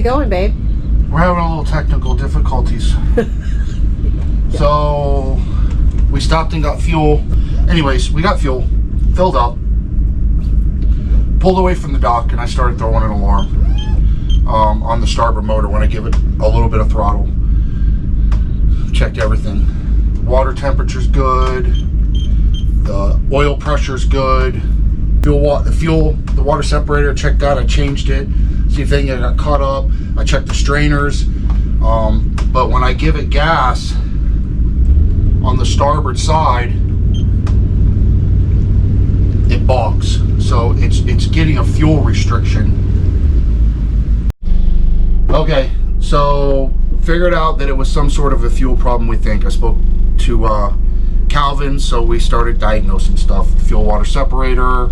going, babe? We're having a little technical difficulties. So we stopped and got fuel. Anyways, we got fuel, filled up, pulled away from the dock, and I started throwing an alarm on the starboard motor when I give it a little bit of throttle. Checked everything. Water temperature's good. The oil pressure's good. The water separator, checked that. I changed it. See if anything got caught up. I checked the strainers. But when I give it gas on the starboard side, it bogs. So it's getting a fuel restriction. Okay, so figured out that it was some sort of a fuel problem, we think. I spoke to Calvin, so we started diagnosing stuff. Fuel water separator,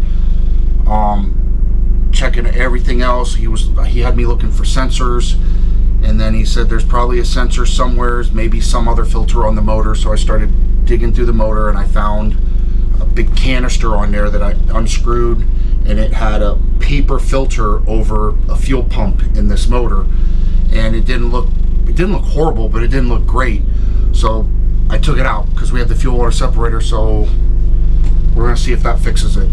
checking everything else. He had me looking for sensors, and then he said there's probably a sensor somewhere, maybe some other filter on the motor. So I started digging through the motor, and I found a big canister on there that I unscrewed, and it had a paper filter over a fuel pump in this motor, and it didn't look horrible, but it didn't look great. So I took it out because we have the fuel water separator, so we're gonna see if that fixes it.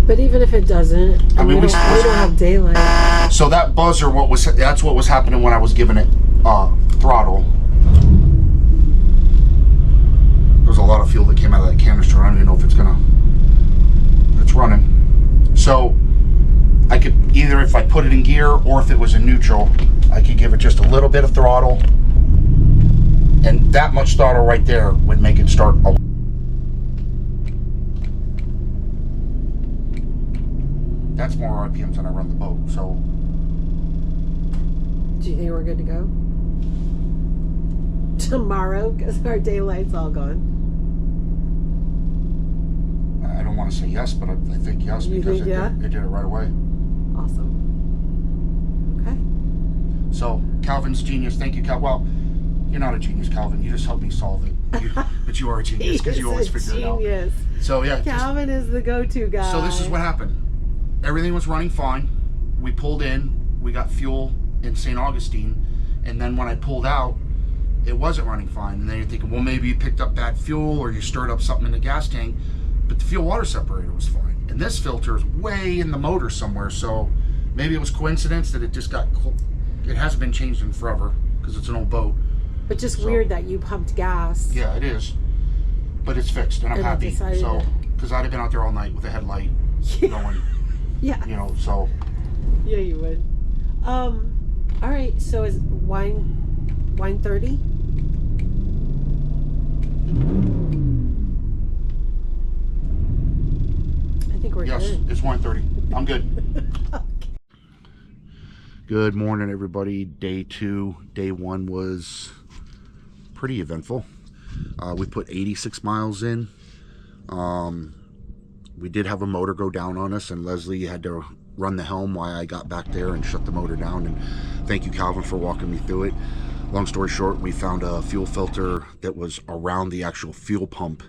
But even if it doesn't, we don't have daylight. So that buzzer, that's what was happening when I was giving it throttle. There's a lot of fuel that came out of that canister. I don't even know if it's running. So I could either, if I put it in gear or if it was in neutral, I could give it just a little bit of throttle, and that much throttle right there would make it start. That's more RPMs than I run the boat. So do you think we're good to go tomorrow? Because our daylight's all gone. I don't want to say yes, but I think yes, because it did it right away. Awesome. Okay. So Calvin's genius. Thank you, Cal. Well, you're not a genius, Calvin. You just helped me solve it. But you are a genius because you always figure it out. So yeah, Calvin is the go-to guy. So this is what happened. Everything was running fine. We pulled in. We got fuel in St. Augustine, and then when I pulled out, it wasn't running fine. And then you're thinking, well, maybe you picked up bad fuel or you stirred up something in the gas tank. But the fuel water separator was fine. And this filter is way in the motor somewhere. So maybe it was coincidence that it just got. It hasn't been changed in forever because it's an old boat. But just weird that you pumped gas. Yeah, it is. But it's fixed, and I'm happy. So, because I'd have been out there all night with a headlight going. Yeah. You know, so. Yeah, you would. All right. So is wine 30? I think we're good. Yes, it's wine 30. I'm good. Okay. Good morning, everybody. Day 2. Day 1 was pretty eventful. We put 86 miles in. We did have a motor go down on us, and Leslie had to run the helm while I got back there and shut the motor down. And thank you, Calvin, for walking me through it. Long story short, we found a fuel filter that was around the actual fuel pump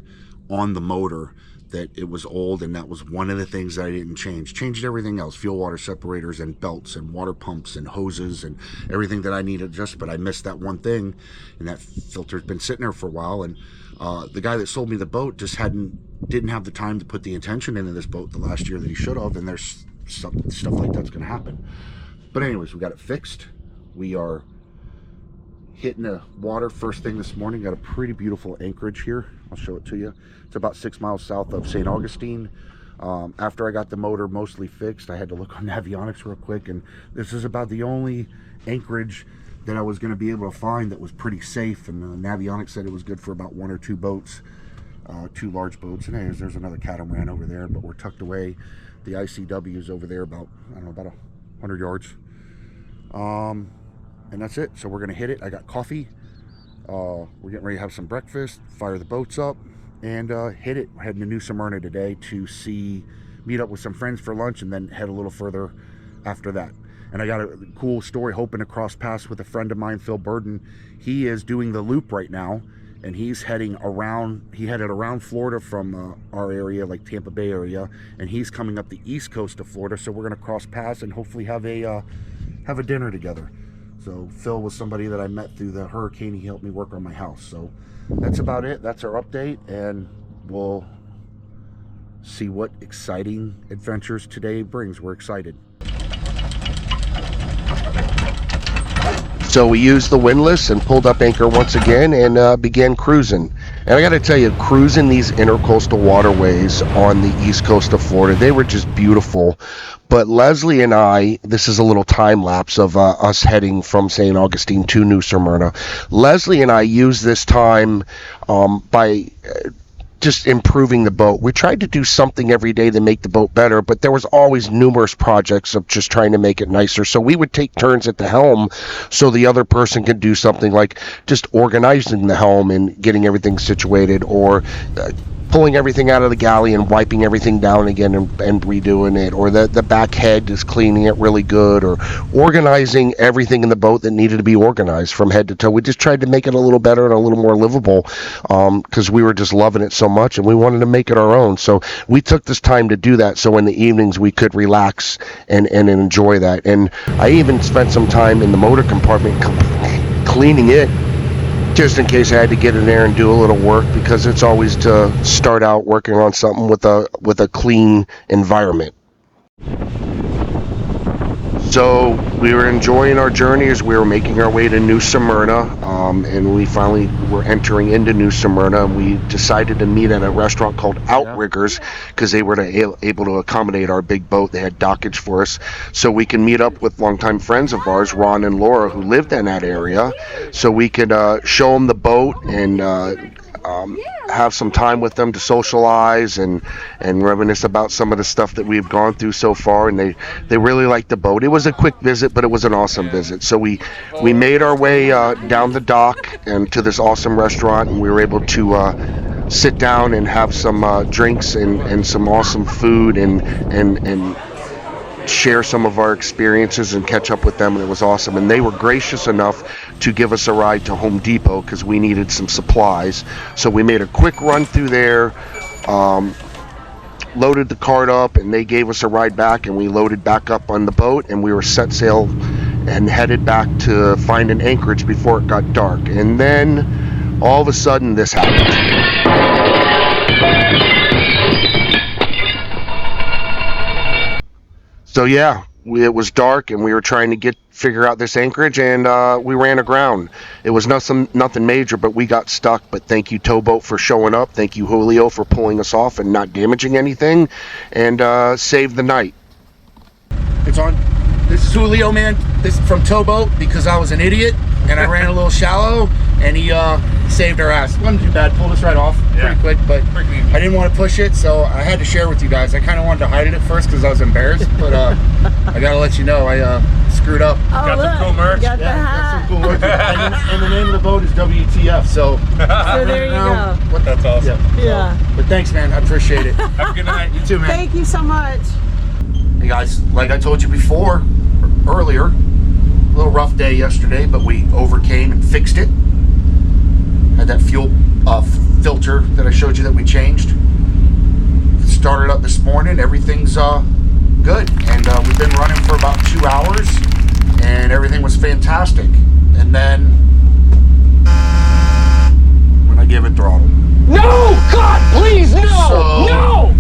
on the motor, that it was old, and that was one of the things that I didn't change. Changed everything else, fuel water separators and belts and water pumps and hoses and everything that I needed, but I missed that one thing, and that filter's been sitting there for a while. And the guy that sold me the boat just didn't have the time to put the attention into this boat the last year that he should have, and there's stuff like that's going to happen. But anyways, we got it fixed. We are hitting the water first thing this morning. Got a pretty beautiful anchorage here. I'll show it to you. It's about 6 miles south of St. Augustine. After I got the motor mostly fixed, I had to look on Navionics real quick, and this is about the only anchorage that I was going to be able to find that was pretty safe. And Navionics said it was good for about 1 or 2 boats, 2 large boats. And hey, there's another catamaran over there, but we're tucked away. The ICW is over there about, I don't know, about 100 yards. And that's it. So we're going to hit it. I got coffee. We're getting ready to have some breakfast, fire the boats up, and hit it. We're heading to New Smyrna today to meet up with some friends for lunch, and then head a little further after that. And I got a cool story, hoping to cross paths with a friend of mine, Phil Burden. He is doing the loop right now, and he's heading around. He headed around Florida from our area, like Tampa Bay area, and he's coming up the east coast of Florida. So we're going to cross paths and hopefully have a have a dinner together. So Phil was somebody that I met through the hurricane. He helped me work on my house. So that's about it. That's our update, and we'll see what exciting adventures today brings. We're excited. So we used the windlass and pulled up anchor once again and began cruising. And I got to tell you, cruising these intercoastal waterways on the east coast of Florida, they were just beautiful. But Leslie and I, this is a little time lapse of us heading from St. Augustine to New Smyrna. Leslie and I used this time by just improving the boat. We tried to do something every day to make the boat better, but there was always numerous projects of just trying to make it nicer. So we would take turns at the helm so the other person could do something like just organizing the helm and getting everything situated, or pulling everything out of the galley and wiping everything down again and redoing it, or the back head is cleaning it really good, or organizing everything in the boat that needed to be organized from head to toe. We just tried to make it a little better and a little more livable because we were just loving it so much and we wanted to make it our own. So we took this time to do that so in the evenings we could relax and enjoy that. And I even spent some time in the motor compartment cleaning it, just in case I had to get in there and do a little work, because it's always to start out working on something with a clean environment. So we were enjoying our journey as we were making our way to New Smyrna, and we finally were entering into New Smyrna. We decided to meet at a restaurant called Outriggers because they were able to accommodate our big boat. They had dockage for us, so we can meet up with longtime friends of ours, Ron and Laura, who lived in that area, so we could show them the boat and have some time with them to socialize and reminisce about some of the stuff that we've gone through so far. And they really liked the boat. It was a quick visit, but it was an awesome visit. So we made our way down the dock and to this awesome restaurant, and we were able to sit down and have some drinks and some awesome food and share some of our experiences and catch up with them, and it was awesome. And they were gracious enough to give us a ride to Home Depot because we needed some supplies. So we made a quick run through there, loaded the cart up, and they gave us a ride back, and we loaded back up on the boat, and we were set sail and headed back to find an anchorage before it got dark. And then all of a sudden this happened. So yeah, it was dark and we were trying to figure out this anchorage, and we ran aground. It was nothing major, but we got stuck. But thank you, Towboat, for showing up. Thank you, Julio, for pulling us off and not damaging anything, and saved the night. It's on. This is Julio, man. This is from Towboat, because I was an idiot and I ran a little shallow, and he saved our ass. Wasn't too bad. Pulled us right off pretty quick, but I didn't want to push it, so I had to share with you guys. I kind of wanted to hide it at first because I was embarrassed, but I gotta let you know I screwed up. Oh, got some cool merch. Got the hat. Got some cool merch. and the name of the boat is WTF. So there you go. That's awesome. Yeah. But thanks, man. I appreciate it. Have a good night. You too, man. Thank you so much. Hey guys, like I told you before, earlier, a little rough day yesterday, but we overcame and fixed it. Had that fuel filter that I showed you that we changed. Started up this morning, everything's good. And we've been running for about 2 hours, and everything was fantastic. And then, when I gave it throttle. No! God, please, no! So- No!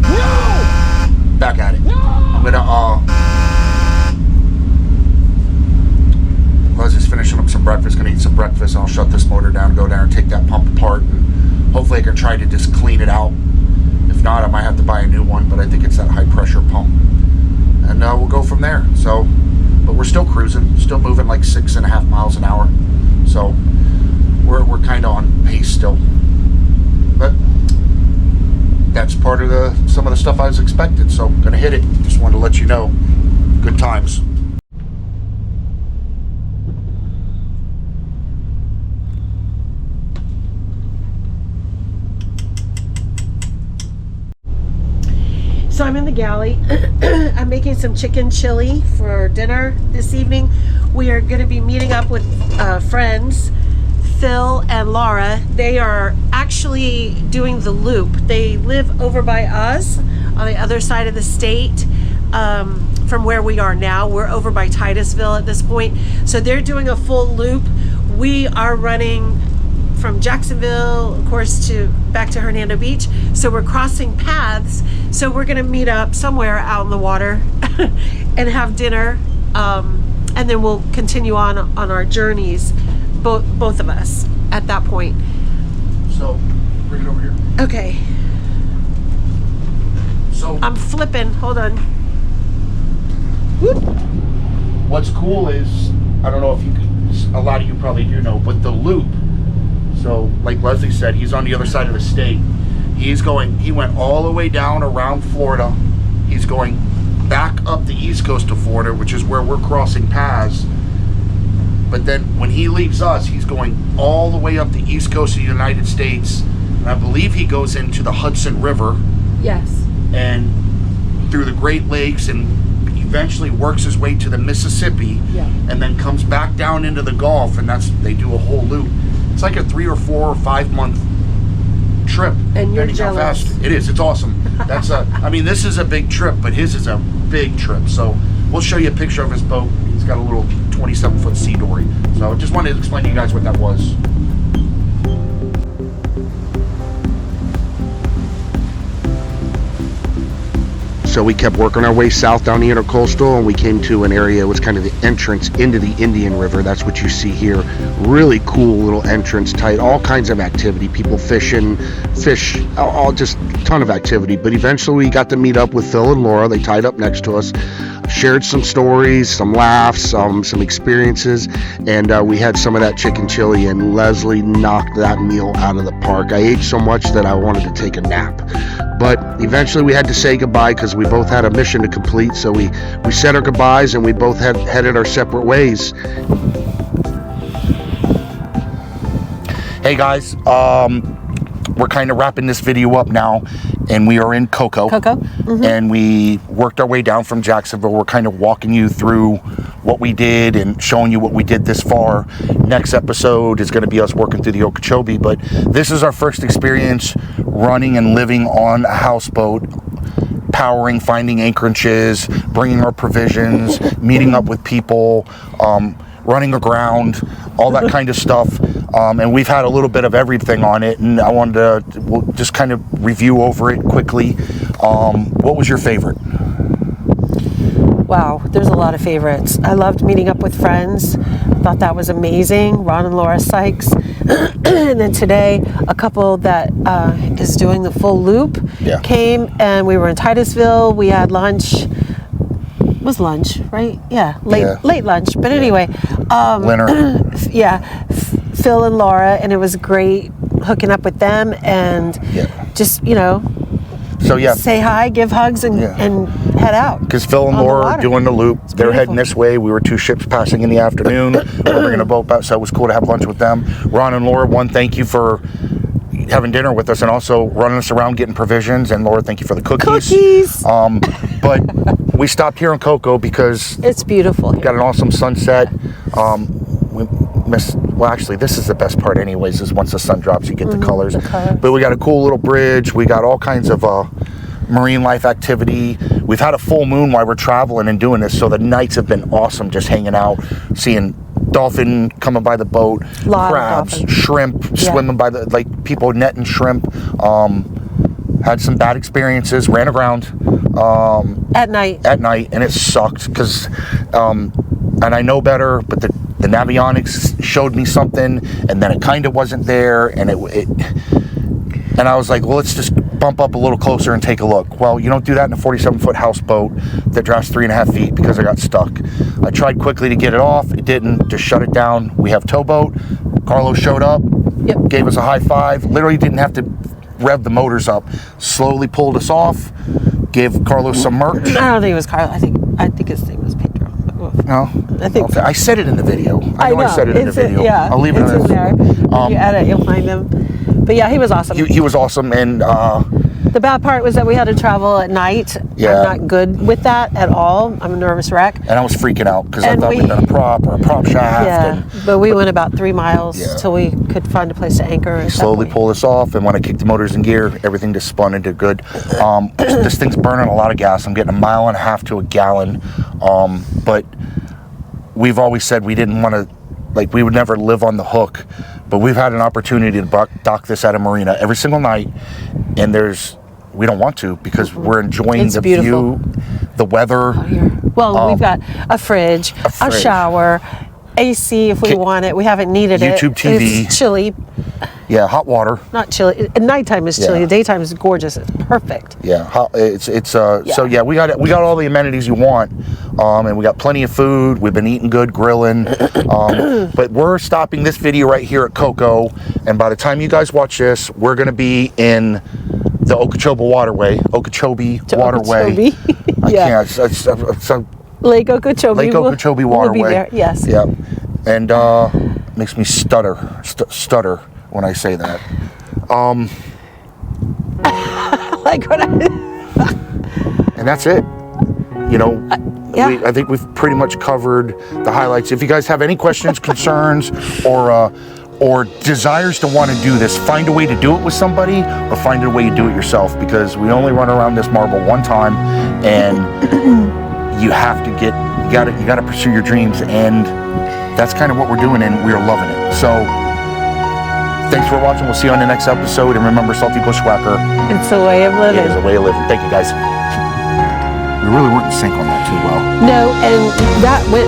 No! Back at it. No! I'm gonna I was just finishing up some breakfast, gonna eat some breakfast, and I'll shut this motor down, go down and take that pump apart, and hopefully I can try to just clean it out. If not, I might have to buy a new one, but I think it's that high pressure pump, and we'll go from there. So, but we're still cruising, still moving like 6.5 miles an hour, so we're kind of on pace still, but that's part of some of the stuff I was expected. So I'm gonna hit it. Just wanted to let you know. Good times. So I'm in the galley. I'm making some chicken chili for dinner this evening. We are going to be meeting up with friends, Phil and Laura. They are actually doing the loop. They live over by us on the other side of the state. from where we are now. We're over by Titusville at this point. So they're doing a full loop. We are running from Jacksonville, of course, back to Hernando Beach. So we're crossing paths. So we're going to meet up somewhere out in the water and have dinner. And then we'll continue on our journeys, both of us at that point. So, bring it over here. Okay. So, I'm flipping. Hold on. Whoop. what's cool is, I don't know if you could, a lot of you probably do know, but the loop, so like Leslie said, he's on the other side of the state. He went all the way down around Florida. He's going back up the east coast of Florida, which is where we're crossing paths. But then when he leaves us, he's going all the way up the east coast of the United States. And I believe he goes into the Hudson River. Yes. And through the Great Lakes, and eventually works his way to the Mississippi. Yeah. And then comes back down into the Gulf, and they do a whole loop. It's like a 3 or 4 or 5 month trip. And you're depending how jealous. fast it is. It's awesome. This is a big trip, but his is a big trip. So we'll show you a picture of his boat. He's got a little 27-foot sea dory. So I just wanted to explain to you guys what that was. So we kept working our way south down the intercoastal, and we came to an area that was kind of the entrance into the Indian River. That's what you see here. Really cool little entrance, tight, all kinds of activity. People fishing, all just a ton of activity. But eventually we got to meet up with Phil and Laura. They tied up next to us, shared some stories, some laughs, some experiences, and we had some of that chicken chili, and Leslie knocked that meal out of the park. I ate so much that I wanted to take a nap. But eventually we had to say goodbye because we both had a mission to complete. So we said our goodbyes, and we both headed our separate ways. Hey guys, we're kind of wrapping this video up now, and we are in Cocoa. Mm-hmm. And we worked our way down from Jacksonville. We're kind of walking you through what we did and showing you what we did this far. Next episode is going to be us working through the Okeechobee, but this is our first experience running and living on a houseboat, powering, finding anchorages, bringing our provisions, meeting up with people, running aground, all that kind of stuff. And we've had a little bit of everything on it, and I wanted to we'll just kind of review over it quickly. What was your favorite? Wow, there's a lot of favorites. I loved meeting up with friends. Thought that was amazing. Ron and Laura Sykes. And then today, a couple that is doing the full loop came, and we were in Titusville. We had lunch. It was lunch, right? Yeah, late lunch. But anyway, Dinner. Phil and Laura, and it was great hooking up with them and just, So say hi, give hugs, and head out. Because Phil and Laura are doing the loop. They're heading this way. We were 2 ships passing in the afternoon. We're bringing a boat back, so it was cool to have lunch with them. Ron and Laura, one, thank you for having dinner with us and also running us around getting provisions. And Laura, thank you for the cookies. But we stopped here in Cocoa because it's beautiful. We got an awesome sunset. Actually, this is the best part anyways, is once the sun drops, you get the colors. But we got a cool little bridge. We got all kinds of marine life activity. We've had a full moon while we're traveling and doing this, so the nights have been awesome, just hanging out, seeing dolphin coming by the boat, crabs, shrimp swimming by people netting shrimp. Had some bad experiences, ran aground at night, and it sucked because and I know better, but the navionics showed me something, and then it kind of wasn't there, and and I was like, well, let's just bump up a little closer and take a look. Well, you don't do that in a 47-foot houseboat that drafts 3.5 feet because I got stuck. I tried quickly to get it off. It didn't. Just shut it down. We have towboat. Carlos showed up, gave us a high five. Literally didn't have to rev the motors up. Slowly pulled us off. Gave Carlos some merch. I don't think it was Carlos. I think his name was Pedro. No, I think I said it in the video. I know I said it in the video. Yeah, I'll leave it in there. When you edit, you'll find them. But yeah, he was awesome. He was awesome, and The bad part was that we had to travel at night. Yeah. I'm not good with that at all. I'm a nervous wreck. and I was freaking out because I And thought we'd done a prop or a prop shaft. Yeah, And but we went about 3 miles Yeah. till we could find a place to anchor. At that slowly point. pull this off, and when I kicked the motors in gear, everything just spun and did good. This thing's burning a lot of gas. I'm getting 1.5 miles to a gallon, but we've always said we didn't want to, like, we would never live on the hook, but we've had an opportunity to dock this at a marina every single night, and we don't want to because we're enjoying It's the beautiful. view, the weather. Well, we've got a fridge, a fridge. shower, AC if we want it. We haven't needed it. YouTube TV. It's chilly. Yeah, hot water. Not chilly. At nighttime is chilly. Yeah. The daytime is gorgeous. It's perfect. Yeah, so yeah, we got all the amenities you want, and we got plenty of food. We've been eating good, grilling, but we're stopping this video right here at Coco, and by the time you guys watch this, we're gonna be in the Okeechobee Waterway. Okeechobee. I Yeah. can't. It's Lake Okeechobee. Lake Okeechobee Waterway. We'll be there. Yes. Yeah, and makes me stutter when I say that. Like what And that's it. You know, yeah. I think we've pretty much covered the highlights. If you guys have any questions, concerns, or desires to want to do this, find a way to do it with somebody, or find a way to do it yourself, because we only run around this marble one time, and you have to you gotta pursue your dreams, and that's kind of what we're doing, and we're loving it. So thanks for watching. We'll see you on the next episode, and remember, Salty Bushwacker, It's a way of living. it is a way of living. Thank you, guys. We really weren't in sync on that too well. No, and that went